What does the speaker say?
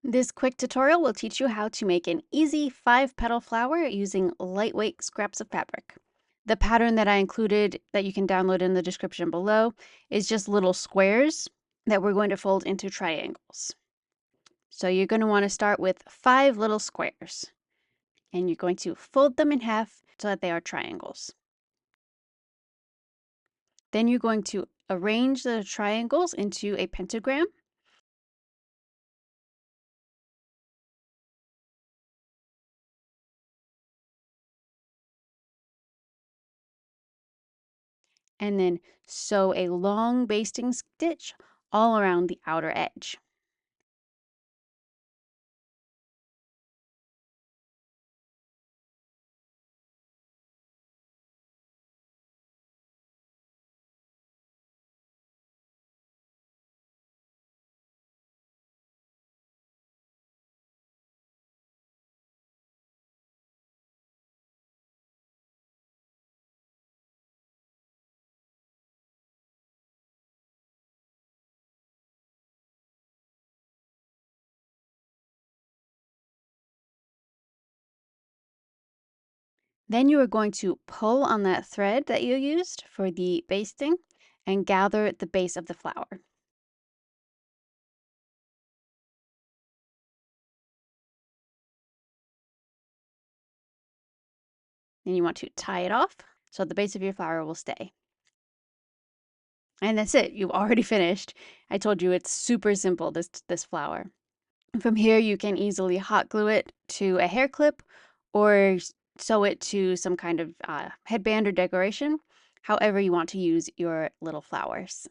This quick tutorial will teach you how to make an easy 5-petal flower using lightweight scraps of fabric. The pattern that I included that you can download in the description below is just little squares that we're going to fold into triangles. So you're going to want to start with 5 little squares and you're going to fold them in half so that they are triangles. Then you're going to arrange the triangles into a pentagram. And then sew a long basting stitch all around the outer edge. Then you are going to pull on that thread that you used for the basting and gather at the base of the flower. Then you want to tie it off so the base of your flower will stay. And that's it. You've already finished. I told you it's super simple, this flower. From here, you can easily hot glue it to a hair clip or sew it to some kind of headband or decoration, however you want to use your little flowers.